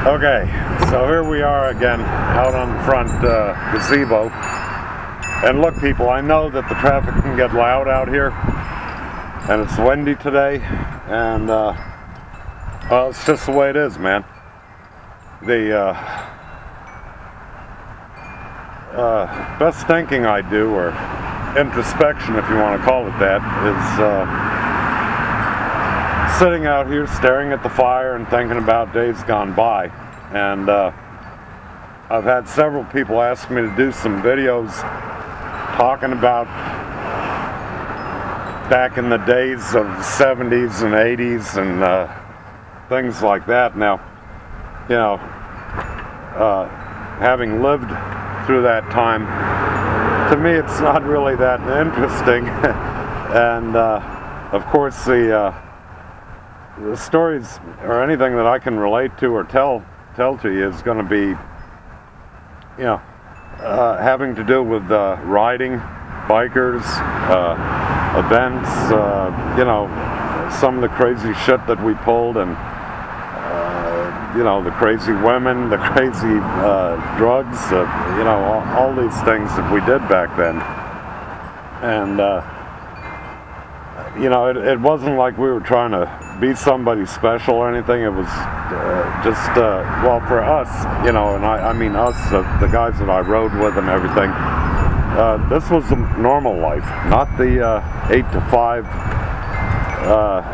Okay, so here we are again, out on the front gazebo. And look, people, I know that the traffic can get loud out here, and it's windy today, and well, it's just the way it is, man. The best thinking I do, or introspection, if you want to call it that, is sitting out here staring at the fire and thinking about days gone by. And I've had several people ask me to do some videos talking about back in the days of the 70s and 80s and things like that. Now, you know, having lived through that time, to me it's not really that interesting. And of course the stories or anything that I can relate to or tell to you is going to be, you know, having to do with riding, bikers, events, you know, some of the crazy shit that we pulled, and you know, the crazy women, the crazy drugs, you know, all these things that we did back then. And you know, it wasn't like we were trying to be somebody special or anything. It was just, well, for us, you know, and I mean us, the guys that I rode with and everything, this was a normal life, not the 8 to 5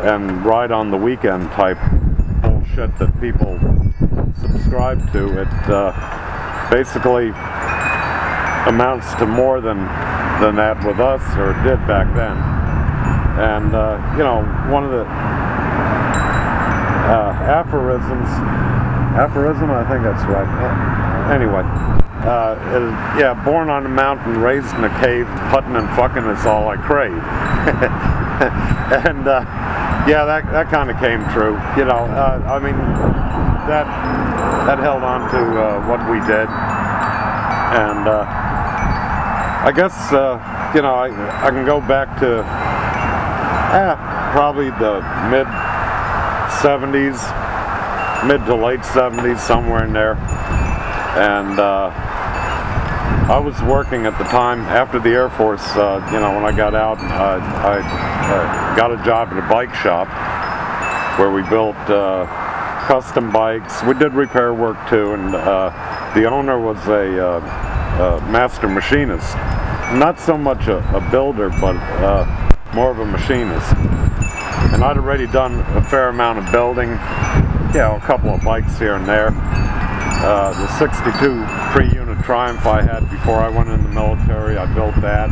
and ride on the weekend type bullshit that people subscribe to. It basically amounts to more than that with us, or it did back then. And you know, one of the aphorism, I think that's right. Anyway, yeah, born on a mountain, raised in a cave, putting and fucking is all I crave. And yeah, that kind of came true. You know, I mean, that held on to what we did. And I guess you know, I can go back to probably the mid-70s, mid to late 70s, somewhere in there. And I was working at the time, after the Air Force, you know, when I got out, I got a job at a bike shop where we built custom bikes. We did repair work too, and the owner was a master machinist. Not so much a builder, but more of a machinist. And I'd already done a fair amount of building, you know, a couple of bikes here and there. The 62 3-unit Triumph I had before I went in the military, I built that.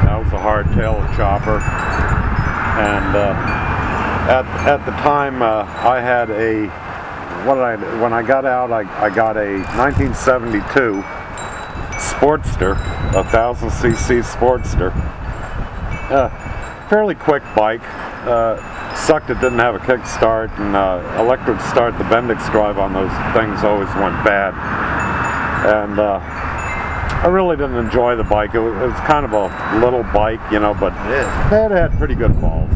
That was a hardtail chopper. And at the time, I had a, when I got out, I got a 1972 Sportster, a 1000cc Sportster. Fairly quick bike. Sucked it didn't have a kickstart, and electric start, the Bendix drive on those things always went bad. And I really didn't enjoy the bike. It was kind of a little bike, you know, but it had pretty good balls.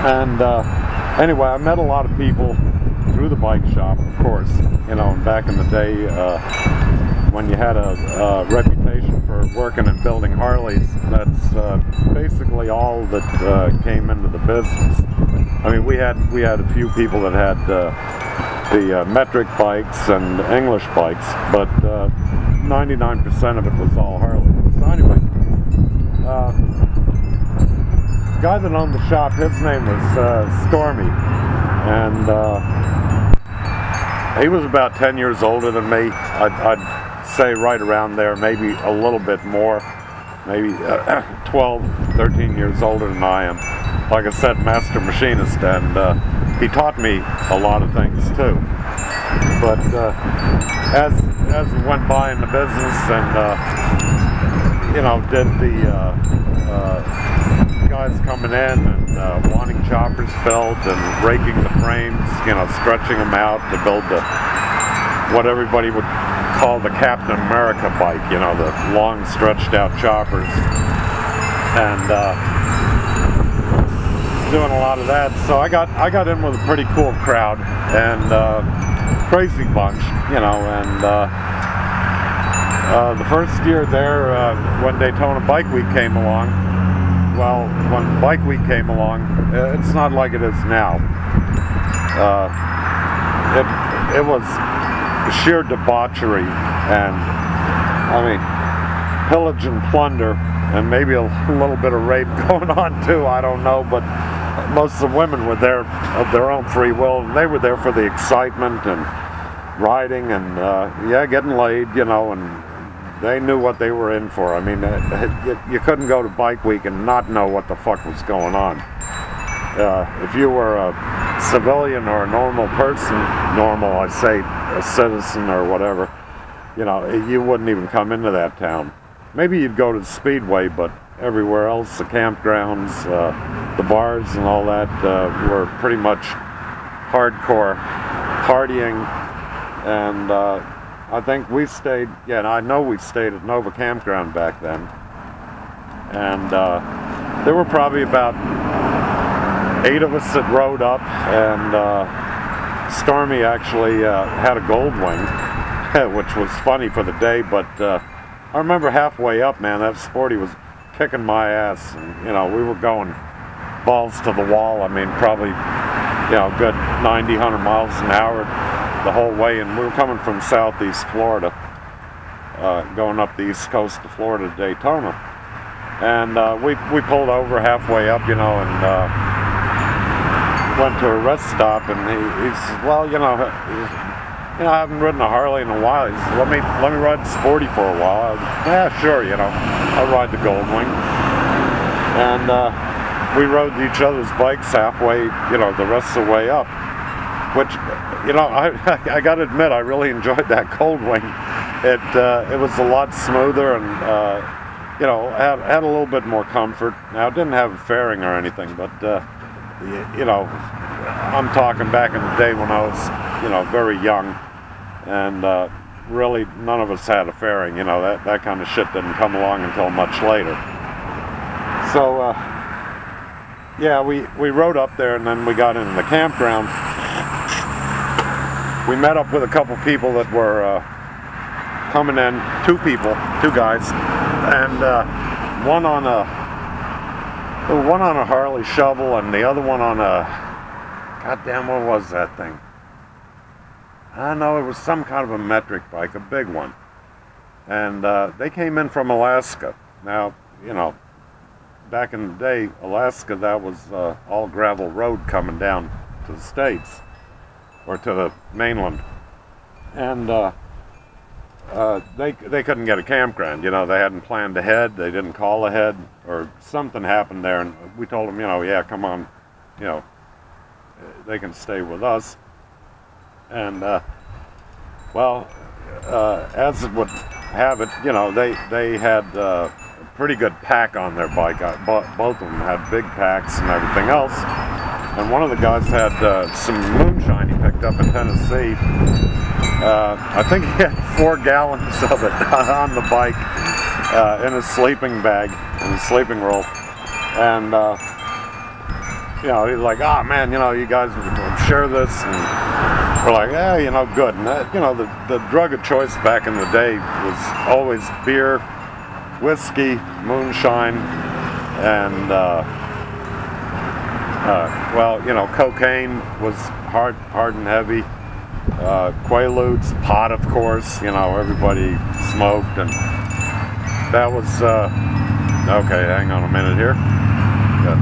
And anyway, I met a lot of people through the bike shop, of course. You know, back in the day, when you had a reputation for working and building Harleys, that's basically all that came into the business. I mean, we had a few people that had the metric bikes and English bikes, but 99% of it was all Harley. So anyway, the guy that owned the shop, his name was Stormy, and he was about 10 years older than me. I'd say right around there, maybe a little bit more, maybe 12, 13 years older than I am. Like I said, master machinist, and he taught me a lot of things too. But as we went by in the business, and you know, did the guys coming in and wanting choppers built and raking the frames, you know, stretching them out to build the what everybody would call the Captain America bike, you know, the long stretched out choppers. And doing a lot of that, so I got in with a pretty cool crowd, and crazy bunch, you know. And the first year there, when Daytona Bike Week came along, well, when Bike Week came along, it's not like it is now. It was sheer debauchery, and I mean, pillage and plunder, and maybe a little bit of rape going on too, I don't know, but most of the women were there of their own free will, and they were there for the excitement and riding and yeah, getting laid, you know, and they knew what they were in for. I mean, you couldn't go to Bike Week and not know what the fuck was going on. If you were a civilian or a normal person, normal, I say a citizen or whatever, you know, you wouldn't even come into that town. Maybe you'd go to the Speedway, but everywhere else, the campgrounds, the bars and all that were pretty much hardcore partying. And I think we stayed, yeah, and I know we stayed at Nova Campground back then. And there were probably about 8 of us that rode up, and Stormy actually had a Goldwing, which was funny for the day, but I remember halfway up, man, that Sporty was kicking my ass, and, you know, we were going balls to the wall. I mean, probably, you know, good 90, 100 miles an hour the whole way, and we were coming from southeast Florida, going up the east coast of Florida to Daytona, and we pulled over halfway up, you know, and went to a rest stop, and he says, well, you know, I haven't ridden a Harley in a while. He says, let me ride the Sporty for a while. I was, yeah, sure, you know, I'll ride the Goldwing. And we rode each other's bikes halfway, you know, the rest of the way up. Which, you know, I got to admit, I really enjoyed that Goldwing. It was a lot smoother, and you know, had a little bit more comfort. Now, it didn't have a fairing or anything, but you know, I'm talking back in the day when I was, you know, very young, and really none of us had a fairing. You know, that kind of shit didn't come along until much later. So yeah, we rode up there, and then we got into the campground. We met up with a couple people that were coming in, 2 guys, and one on a Harley shovel, and the other one on a, goddamn, what was that thing? I don't know, it was some kind of a metric bike, a big one. And they came in from Alaska. Now, you know, back in the day, Alaska, that was all gravel road coming down to the States, or to the mainland. And they couldn't get a campground, you know, they hadn't planned ahead, they didn't call ahead, or something happened there, and we told them, you know, yeah, come on, you know, they can stay with us. And well, as it would have it, you know, they had a pretty good pack on their bike. Both of them had big packs and everything else. And one of the guys had some moonshine he picked up in Tennessee. I think he had 4 gallons of it on the bike in his sleeping bag, in his sleeping roll. And you know, he's like, oh man, you know, you guys would share this. And we're like, yeah, you know, good. And you know, the drug of choice back in the day was always beer, whiskey, moonshine, and well, you know, cocaine was hard and heavy. Quaaludes, pot, of course, you know, everybody smoked, and that was, okay, hang on a minute here. Got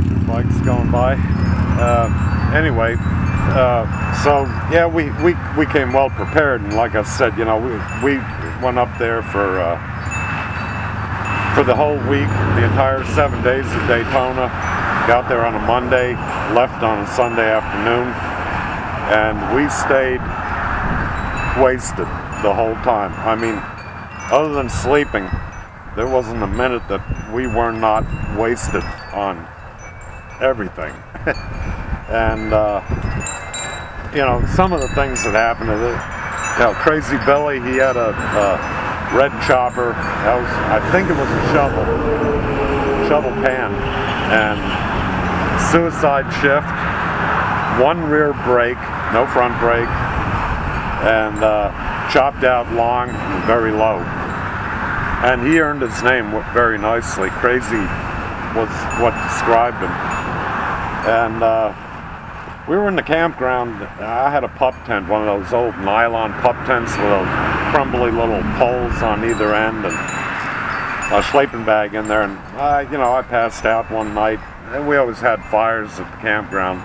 2 bikes going by. Anyway, so yeah, we came well prepared, and like I said, you know, we went up there for the whole week, the entire 7 days of Daytona. Got there on a Monday, left on a Sunday afternoon, and we stayed wasted the whole time. I mean, other than sleeping, there wasn't a minute that we were not wasted on everything. And you know, some of the things that happened, you know, Crazy Billy, he had a red chopper. That was, I think it was a shovel pan, and Suicide Shift, one rear brake, no front brake, and chopped out long and very low. And he earned his name very nicely. Crazy was what described him. And we were in the campground. I had a pup tent, one of those old nylon pup tents with those crumbly little poles on either end, and a sleeping bag in there. And I passed out one night. And we always had fires at the campground,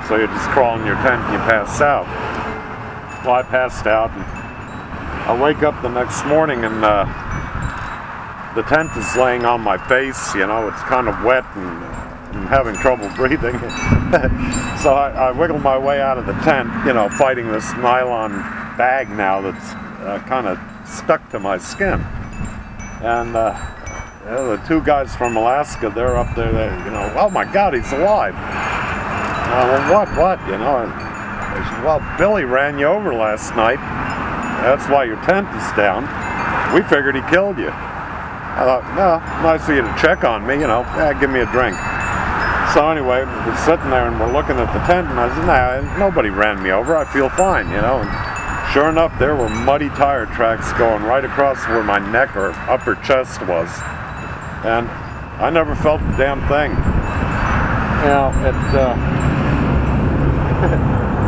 so you just crawl in your tent and you pass out. Well, I passed out, and I wake up the next morning, and the tent is laying on my face. It's kind of wet, and I'm having trouble breathing. So I wiggle my way out of the tent, fighting this nylon bag now that's kind of stuck to my skin. And the two guys from Alaska, they're up there, oh my God, he's alive. Well, what? And they said, well, Billy ran you over last night. That's why your tent is down. We figured he killed you. I thought, no, nice of you to check on me, give me a drink. So anyway, we're sitting there and we're looking at the tent, and I said, nah, nobody ran me over, I feel fine, And sure enough, there were muddy tire tracks going right across where my neck or upper chest was. And I never felt a damn thing.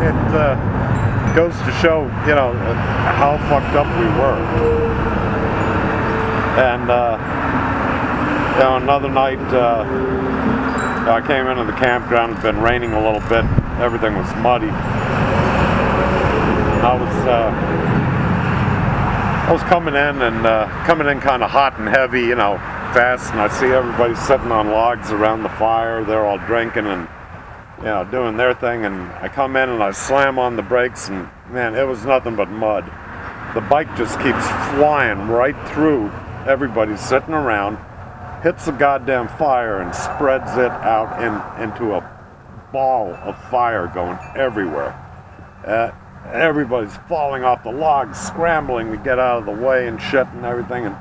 It goes to show, how fucked up we were. And, another night, I came into the campground. It had been raining a little bit. Everything was muddy. I was coming in kind of hot and heavy, fast, and I see everybody sitting on logs around the fire. They're all drinking and doing their thing, and I come in and I slam on the brakes, and man, it was nothing but mud. The bike just keeps flying right through everybody sitting around, hits the goddamn fire and spreads it out into a ball of fire going everywhere. Everybody's falling off the logs, scrambling to get out of the way and shit and everything. And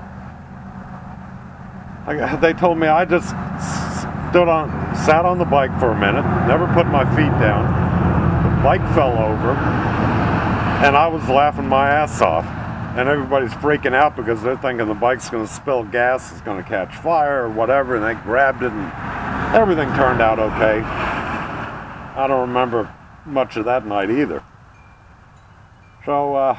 they told me I just sat on the bike for a minute, never put my feet down. The bike fell over, and I was laughing my ass off. And everybody's freaking out because they're thinking the bike's going to spill gas, it's going to catch fire or whatever, and they grabbed it, and everything turned out okay. I don't remember much of that night either. So,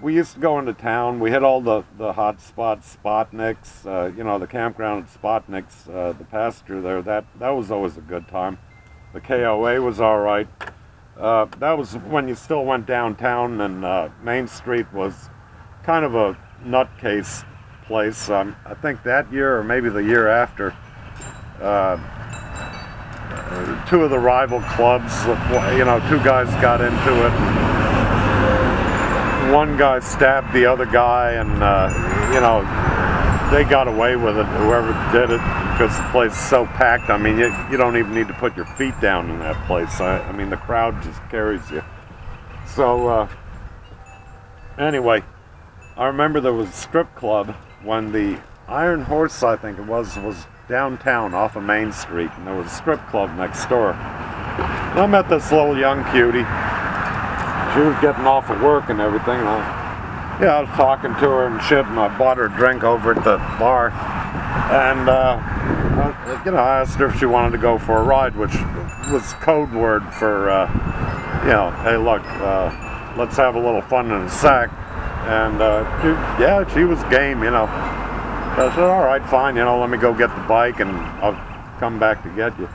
we used to go into town. We hit all the hot spots, Spotniks, the campground at Spotniks, the pasture there. That was always a good time. The KOA was all right. That was when you still went downtown, and Main Street was kind of a nutcase place. I think that year, or maybe the year after, two of the rival clubs, two guys got into it. One guy stabbed the other guy, and they got away with it, whoever did it, because the place is so packed. I mean, you don't even need to put your feet down in that place. I mean, the crowd just carries you. So, anyway, I remember there was a strip club when the Iron Horse, I think it was downtown off of Main Street, and there was a strip club next door. And I met this little young cutie. She was getting off of work and everything, and I was talking to her and shit, and I bought her a drink over at the bar. And, I asked her if she wanted to go for a ride, which was code word for, hey, look, let's have a little fun in a sack. And, she was game, I said, all right, fine, let me go get the bike, and I'll come back to get you.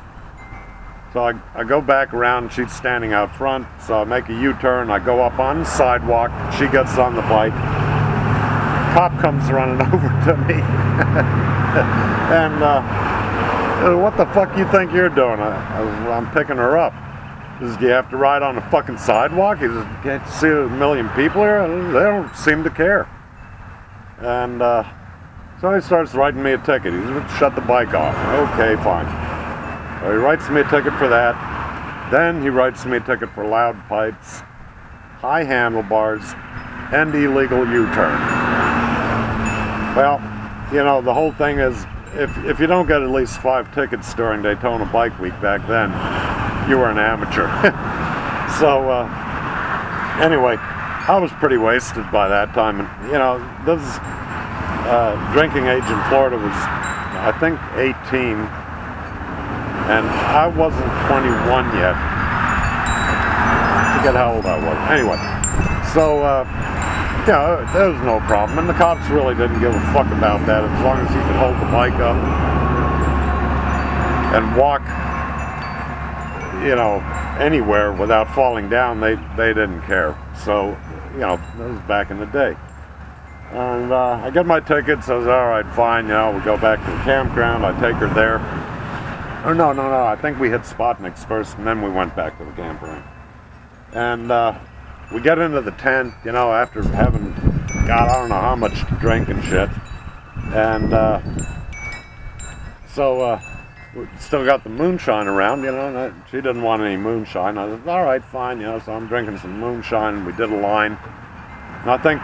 So I go back around, and she's standing out front, so I make a U-turn, I go up on the sidewalk, she gets on the bike, cop comes running over to me, and what the fuck you think you're doing? I'm picking her up. He says, do you have to ride on the fucking sidewalk? He says, can't you see a million people here? They don't seem to care. And so he starts writing me a ticket. He says, shut the bike off. Okay, fine. So he writes me a ticket for that. Then he writes me a ticket for loud pipes, high handlebars, and illegal U-turn. Well, the whole thing is, if you don't get at least 5 tickets during Daytona Bike Week back then, you were an amateur. So anyway, I was pretty wasted by that time, and you know, this drinking age in Florida was, I think, 18, and I wasn't 21 yet. I forget how old I was. Anyway, so yeah, there was no problem, and the cops really didn't give a fuck about that as long as you could hold the bike up and walk, you know, anywhere without falling down. They didn't care. So, you know, that was back in the day. And I get my tickets. I was all right, fine. You know, we go back to the campground. I take her there. Oh no! I think we hit Spotniks first, and then we went back to the campground. And we get into the tent, you know, after having, God, I don't know how much to drink and shit. And so we still got the moonshine around, you know, and she didn't want any moonshine. I said, all right, fine, you know, so I'm drinking some moonshine, and we did a line. And I think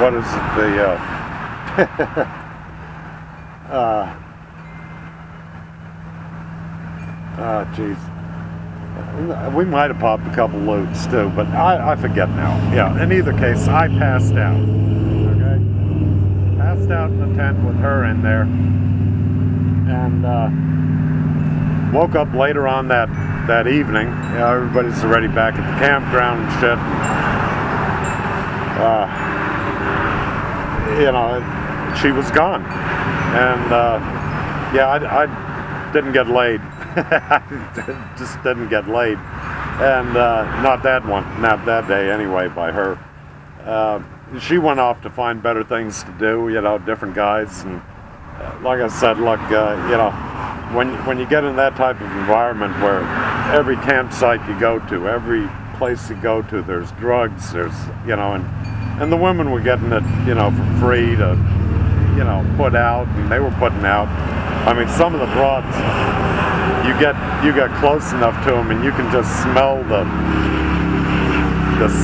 what is it, geez. We might have popped a couple loads too, but I forget now. Yeah, in either case, I passed out. Okay? Passed out in the tent with her in there. And woke up later on that evening. You know, everybody's already back at the campground and shit. You know, she was gone. And yeah, I didn't get laid. I just didn't get laid, and not that day anyway by her. She went off to find better things to do, you know, different guys, and like I said, look, you know, when you get in that type of environment where every campsite you go to, every place you go to, there's drugs, there's, you know, and the women were getting it, you know, for free to, you know, put out, and they were putting out. I mean, some of the broads, you get close enough to them and you can just smell the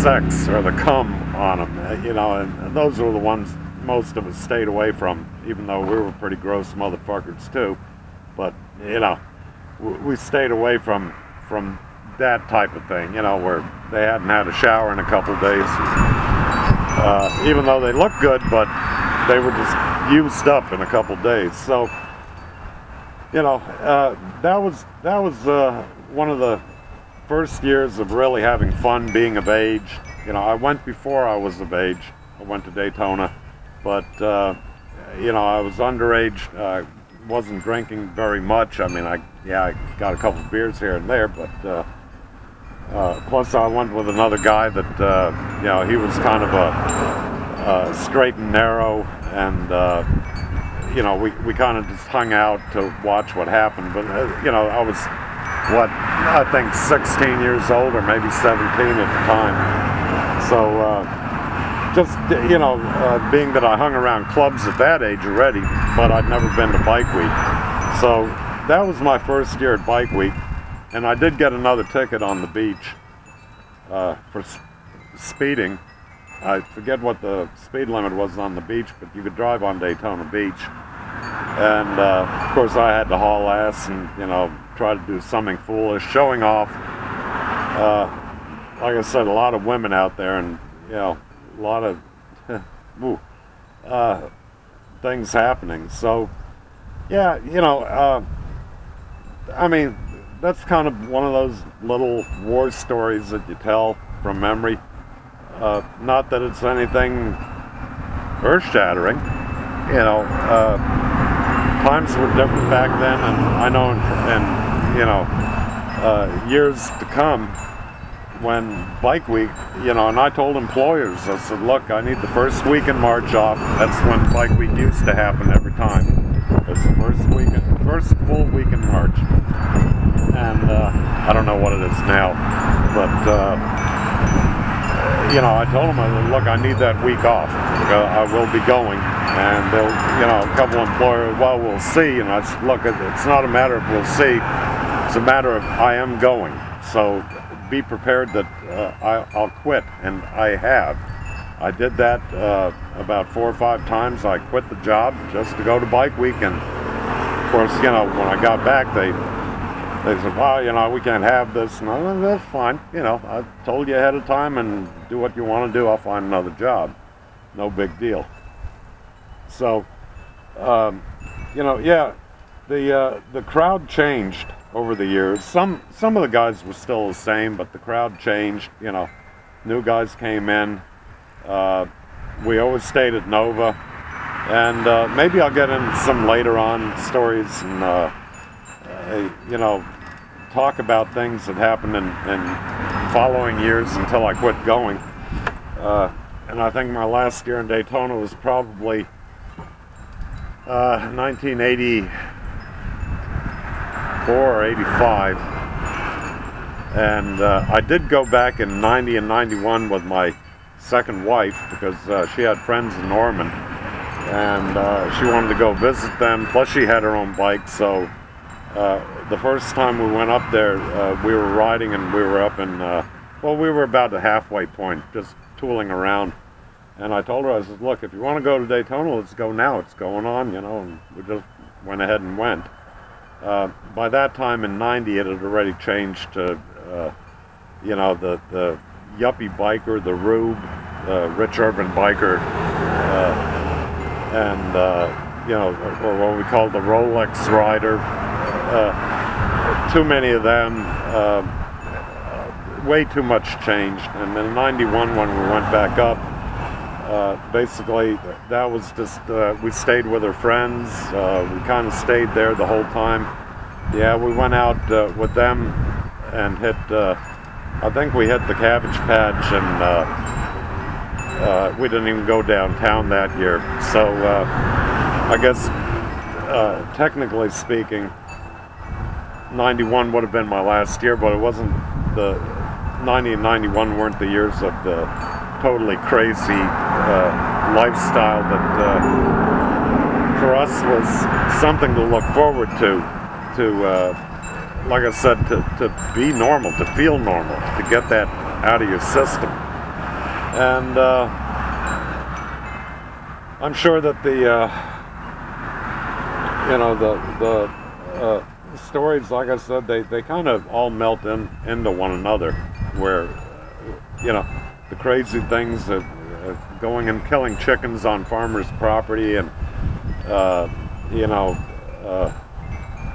sex or the cum on them, you know, and those are the ones most of us stayed away from, even though we were pretty gross motherfuckers too. But, you know, we stayed away from that type of thing, you know, where they hadn't had a shower in a couple days, even though they looked good, but they were just used up in a couple days. So, you know, that was one of the first years of really having fun being of age. You know, I went before I was of age. I went to Daytona, but you know, I was underage. Wasn't drinking very much. I mean, I got a couple of beers here and there, but plus I went with another guy that you know, he was kind of a straight and narrow, and you know, we kind of just hung out to watch what happened. But you know, I was, what, I think 16 years old or maybe 17 at the time. So just, you know, being that I hung around clubs at that age already, but I'd never been to Bike Week. So that was my first year at Bike Week, and I did get another ticket on the beach for speeding. I forget what the speed limit was on the beach, but you could drive on Daytona Beach. And of course I had to haul ass and, you know, try to do something foolish, showing off. Like I said, a lot of women out there, and, you know, a lot of things happening. So, yeah, you know, I mean, that's kind of one of those little war stories that you tell from memory. Not that it's anything earth-shattering, you know. Times were different back then, and I know in you know, years to come, when Bike Week, you know, and I told employers, I said, look, I need the first week in March off. That's when Bike Week used to happen every time. It's the first full week in March. And I don't know what it is now, but you know, I told them, I said, look, I need that week off. I will be going. And they'll, you know, a couple of employers, well, we'll see. And I said, look, it's not a matter of we'll see. It's a matter of I am going. So be prepared that I'll quit. And I have. I did that about 4 or 5 times. I quit the job just to go to Bike Week. And course, you know, when I got back, they said, well, you know, we can't have this. No, that's fine. You know, I told you ahead of time, and do what you want to do. I'll find another job. No big deal. So, you know, yeah, the crowd changed over the years. Some of the guys were still the same, but the crowd changed. You know, new guys came in. We always stayed at Nova, and maybe I'll get into some later on stories and you know, talk about things that happened in following years until I quit going. And I think my last year in Daytona was probably 1984 or 85. And I did go back in 90 and 91 with my second wife, because she had friends in Norman, and she wanted to go visit them, plus she had her own bike. So the first time we went up there, we were riding, and we were up in, well, we were about the halfway point, just tooling around. And I told her, I said, look, if you want to go to Daytona, let's go now. It's going on, you know, and we just went ahead and went. By that time in 90, it had already changed to, you know, the yuppie biker, the rube, rich urban biker, and, you know, or what we call the Rolex rider. Too many of them, way too much changed. And in 91, when we went back up, basically that was just, we stayed with our friends. We kind of stayed there the whole time. Yeah, we went out with them and hit, I think we hit the Cabbage Patch, and we didn't even go downtown that year. So I guess technically speaking, 91 would have been my last year, but it wasn't. The 90 and 91 weren't the years of the totally crazy lifestyle that for us was something to look forward to like I said, to be normal, to feel normal, to get that out of your system. And I'm sure that the you know, the stories, like I said, they kind of all melt into one another, where, you know, the crazy things that going and killing chickens on farmers' property, and you know,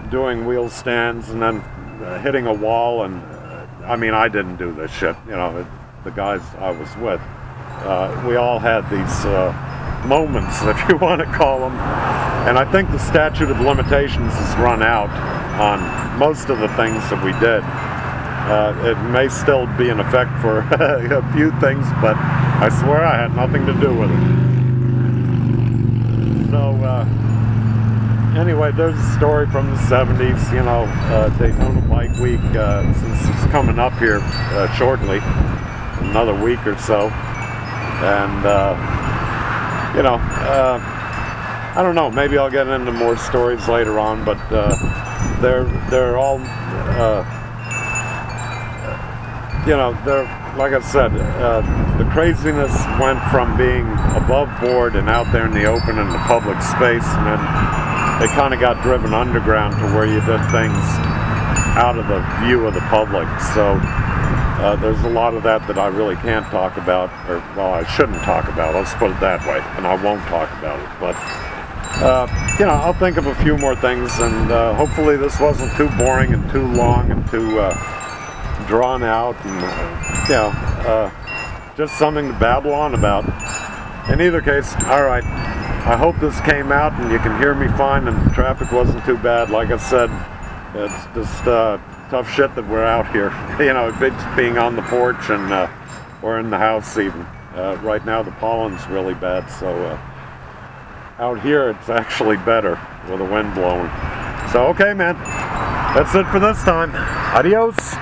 doing wheel stands and then hitting a wall. And I mean, I didn't do this shit, you know, the guys I was with, we all had these moments, if you want to call them. And I think the statute of limitations has run out on most of the things that we did. It may still be in effect for a few things, but I swear I had nothing to do with it. So anyway, there's a story from the 70s, you know, Daytona Bike Week, since it's coming up here shortly, another week or so. And you know, I don't know, maybe I'll get into more stories later on, but they're all, you know, they're, like I said, the craziness went from being above board and out there in the open in the public space, and then they kind of got driven underground to where you did things out of the view of the public. So there's a lot of that I really can't talk about, or, well, I shouldn't talk about, let's put it that way, and I won't talk about it. But you know, I'll think of a few more things, and hopefully this wasn't too boring and too long and too drawn out, and you know, just something to babble on about. In either case, all right, I hope this came out and you can hear me fine and the traffic wasn't too bad. Like I said, it's just tough shit that we're out here. You know, it's being on the porch and or in the house even. Right now the pollen's really bad, so out here it's actually better with the wind blowing. So okay, man, that's it for this time. Adios.